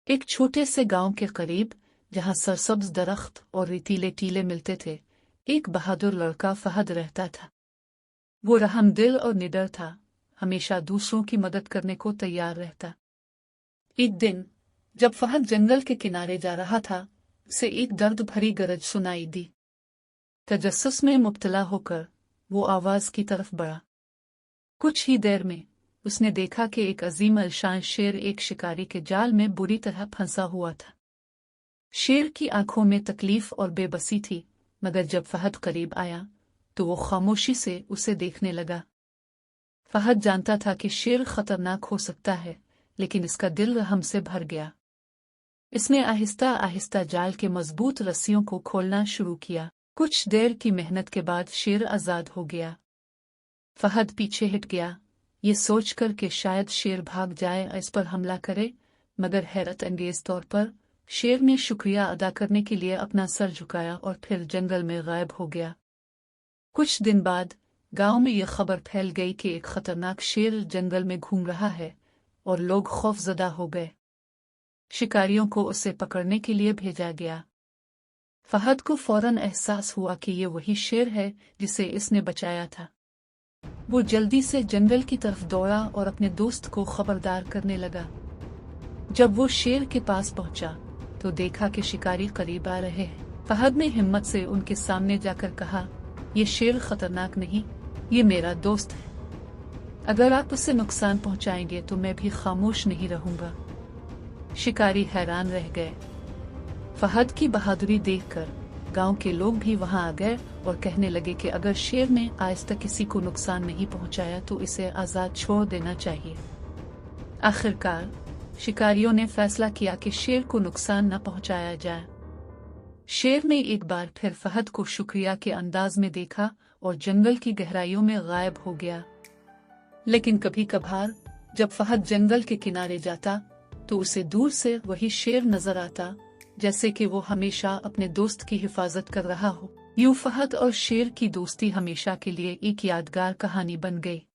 एक छोटे से गांव के करीब, जहां सरसब्ज दरख्त और रेतीले टीले मिलते थे, एक बहादुर लड़का फहद रहता था। वो रहमदिल और निडर था, हमेशा दूसरों की मदद करने को तैयार रहता। एक दिन जब फहद जंगल के किनारे जा रहा था, उसे एक दर्द भरी गरज सुनाई दी। तजस्सुस में मुब्तला होकर वो आवाज की तरफ बढ़ा। कुछ ही देर में उसने देखा कि एक अजीम अलशान शेर एक शिकारी के जाल में बुरी तरह फंसा हुआ था। शेर की आंखों में तकलीफ और बेबसी थी, मगर जब फहद करीब आया तो वो खामोशी से उसे देखने लगा। फहद जानता था कि शेर खतरनाक हो सकता है, लेकिन इसका दिल रहम से भर गया। इसने आहिस्ता आहिस्ता जाल के मजबूत रस्सियों को खोलना शुरू किया। कुछ देर की मेहनत के बाद शेर आजाद हो गया। फहद पीछे हट गया, ये सोचकर कि शायद शेर भाग जाए और इस पर हमला करे, मगर हैरत अंगेज तौर पर शेर ने शुक्रिया अदा करने के लिए अपना सर झुकाया और फिर जंगल में गायब हो गया। कुछ दिन बाद गांव में यह खबर फैल गई कि एक खतरनाक शेर जंगल में घूम रहा है और लोग खौफजदा हो गए। शिकारियों को उसे पकड़ने के लिए भेजा गया। फहद को फौरन एहसास हुआ कि ये वही शेर है जिसे इसने बचाया था। वो जल्दी से जंगल की तरफ दौड़ा और अपने दोस्त को खबरदार करने लगा। जब वो शेर के पास पहुंचा तो देखा कि शिकारी करीब आ रहे हैं। फहद ने हिम्मत से उनके सामने जाकर कहा, ये शेर खतरनाक नहीं, ये मेरा दोस्त है। अगर आप उसे नुकसान पहुंचाएंगे तो मैं भी खामोश नहीं रहूंगा। शिकारी हैरान रह गए। फहद की बहादुरी देखकर गांव के लोग भी वहां आ गए और कहने लगे कि अगर शेर ने आज तक किसी को नुकसान नहीं पहुंचाया तो इसे आजाद छोड़ देना चाहिए। आखिरकार शिकारियों ने फैसला किया कि शेर को नुकसान न पहुंचाया जाए। शेर ने एक बार फिर फहद को शुक्रिया के अंदाज में देखा और जंगल की गहराइयों में गायब हो गया। लेकिन कभी कभार जब फहद जंगल के किनारे जाता तो उसे दूर से वही शेर नजर आता, जैसे कि वो हमेशा अपने दोस्त की हिफाजत कर रहा हो। यूं फहद और शेर की दोस्ती हमेशा के लिए एक यादगार कहानी बन गई।